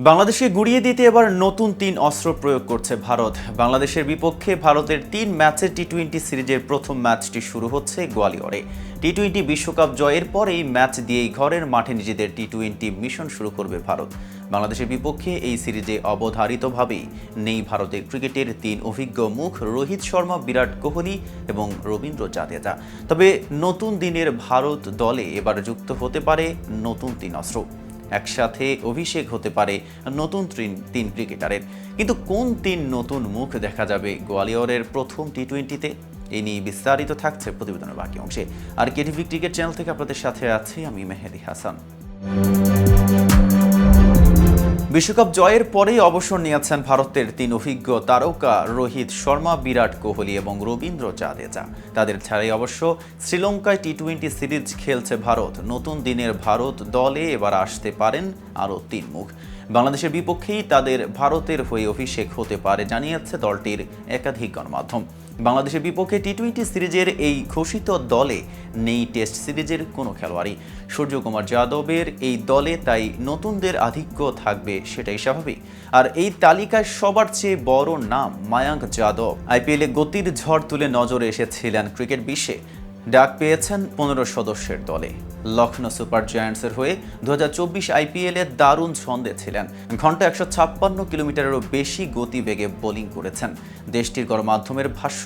বাংলাদেশকে গুড়িয়ে দিতে এবার নতুন ৩ অস্ত্র প্রয়োগ করছে ভারত। বাংলাদেশের বিপক্ষে ভারতের ৩ ম্যাচের টি-20 সিরিজের প্রথম ম্যাচটি শুরু হচ্ছে গোয়ালিয়রে। টি-20 বিশ্বকাপ জয়ের পর এই ম্যাচ দিয়েই ঘরের মাঠে নিজেদের টি-20 মিশন শুরু করবে ভারত। বাংলাদেশের বিপক্ষে এই সিরিজে অবধারিতভাবেই নেই ভারতের ক্রিকেটের ৩ অভিজ্ঞ মুখ রোহিত শর্মা, বিরাট কোহলি এবং রবীন্দ্র জাদেজা। তবে নতুন দিনের ভারত দলে এবার যুক্ত হতে পারে নতুন ৩ অস্ত্র। একসাথে অভিষেক হতে পারে নতুন ৩ ক্রিকেটারের। কিন্তু কোন ৩ নতুন মুখ দেখা যাবে গোয়ালিয়রের প্রথম টি-20-তে? এই নিয়ে বিস্তারিত থাকছে প্রতিবেদনের বাকি অংশে। আর কেটিভি ক্রিকেট চ্যানেল থেকে আপনাদের সাথে আছি আমি মেহেদি হাসান। বিশ্বকাপ জয়ের পরেই অবসর নিয়েছেন ভারতের ৩ অভিজ্ঞ তারকা রোহিত শর্মা, বিরাট কোহলি এবং রবীন্দ্র জাদেজা। তাদের ছাড়াই অবশ্য শ্রীলঙ্কায় টি-20 সিরিজ খেলছে ভারত। নতুন দিনের ভারত দলে এবার আসতে পারেন আরও ৩ মুখ। বাংলাদেশের বিপক্ষেই তাদের ভারতের হয়ে অভিষেক হতে পারে জানিয়েছে দলটির একাধিক গণমাধ্যম। বাংলাদেশের বিপক্ষে টি-20 সিরিজের এই ঘোষিত দলে নেই টেস্ট সিরিজের কোনো খেলোয়াড়ই। সূর্যকুমার যাদবের এই দলে তাই নতুনদের আধিক্য থাকবে, সেটাই স্বাভাবিক। আর এই তালিকায় সবার চেয়ে বড় নাম মায়াঙ্ক যাদব। আইপিএলে গতির ঝড় তুলে নজরে এসেছিলেন ক্রিকেট বিশ্বে। ডাক পেয়েছেন ১৫ সদস্যের দলে। লখনৌ সুপার জায়ান্টসের হয়ে ২০২৪ আইপিএলে দারুণ ছন্দে ছিলেন। ঘন্টায় ১৫৬ কিলোমিটারেরও বেশি গতিবেগে বোলিং করেছেন। দেশটির গণমাধ্যমের ভাষ্য,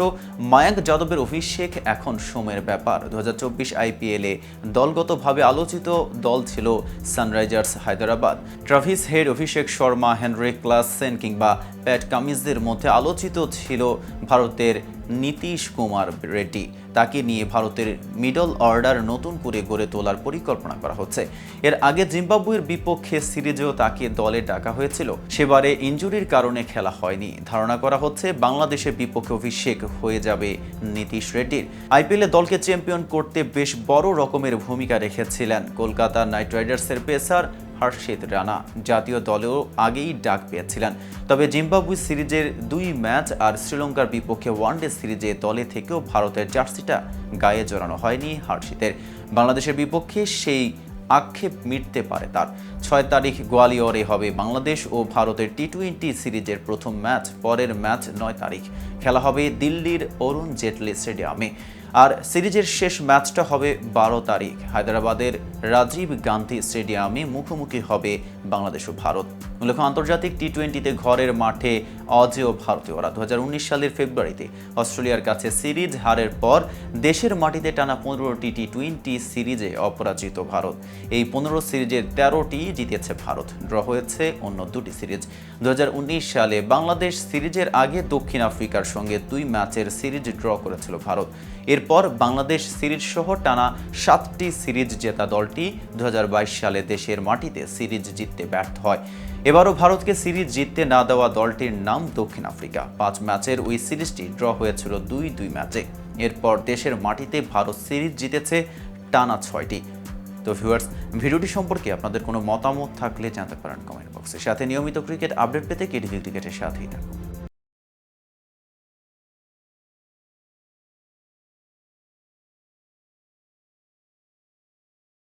মায়াঙ্ক যাদবের অভিষেক এখন সময়ের ব্যাপার। ২০২৪ আইপিএলে দলগতভাবে আলোচিত দল ছিল Sunrisers Hyderabad. Travis head, Abhishek Sharma, Henrique Klaasen কিংবা প্যাট কামিন্সদের মধ্যে আলোচিত ছিল ভারতের নীতিশ কুমার রেড্ডি। তাকে নিয়ে ভারতের মিডল অর্ডার নতুন করে গড়ে তোলার পরিকল্পনা করা হচ্ছে। এর আগে জিম্বাবুয়ের বিপক্ষে সিরিজেও তাকে দলে ডাকা হয়েছিল। সেবারে ইনজুরির কারণে খেলা হয়নি। ধারণা করা হচ্ছে বাংলাদেশের বিপক্ষে অভিষেক হয়ে যাবে নীতিশ রেড্ডির। আইপিএলে দলকে চ্যাম্পিয়ন করতে বেশ বড় রকমের ভূমিকা রেখেছিলেন কলকাতা নাইট রাইডার্সের পেসার হর্ষিত রানা। জাতীয় দলেও আগেই ডাক পেয়েছিলেন। তবে জিম্বাবুয়ে সিরিজের ২ ম্যাচ আর শ্রীলঙ্কার বিপক্ষে ওয়ানডে সিরিজে দলে থেকেও ভারতের জার্সিটা গায়ে জড়ানো হয়নি হর্ষিতের। বাংলাদেশের বিপক্ষে সেই আক্ষেপ মিটতে পারে তার। ৬ তারিখ গোয়ালিয়রে হবে বাংলাদেশ ও ভারতের টি-20 সিরিজের প্রথম ম্যাচ। পরের ম্যাচ ৯ তারিখ খেলা হবে দিল্লির অরুণ জেটলি স্টেডিয়ামে। আর সিরিজের শেষ ম্যাচটা হবে ১২ তারিখ হায়দরাবাদের রাজীব গান্ধী স্টেডিয়ামে। মুখোমুখি হবে বাংলাদেশ ও ভারত। উল্লেখ্য, আন্তর্জাতিক টি-20-তে ঘরের মাঠে অজেয় ভারতীয়রা ২০১৯ সালের ফেব্রুয়ারিতে অস্ট্রেলিয়ার কাছে সিরিজ হারের পর দেশের মাটিতে টানা ১৫টি টি-20 সিরিজে অপরাজিত ভারত। এই ১৫ সিরিজের ১৩টি জিতেছে ভারত। ড্র হয়েছে অন্য ২টি সিরিজ। ২০১৯ সালে বাংলাদেশ সিরিজের আগে দক্ষিণ আফ্রিকার সঙ্গে ২ ম্যাচের সিরিজ ড্র করেছিল ভারত। এরপর বাংলাদেশ সিরিজ সহ টানা 7টি সিরিজ জেতা দলটি ২০২২ সালে দেশের মাটিতে সিরিজ জিততে ব্যর্থ হয়। এবারও ভারতকে সিরিজ জিততে না দেওয়া দলটির নাম দক্ষিণ আফ্রিকা। ৫ ম্যাচের ওই সিরিজটি ড্র হয়েছিল ২-২ ম্যাচে। এরপর দেশের মাটিতে ভারত সিরিজ জিতেছে টানা ৬টি। তো ভিউয়ার্স, ভিডিওটি সম্পর্কে আপনাদের কোনো মতামত থাকলে জানাতে পারেন কমেন্ট বক্সে। সাথে নিয়মিত ক্রিকেট আপডেট পেতে কেটিভি ক্রিকেটের সাথেই থাকুন।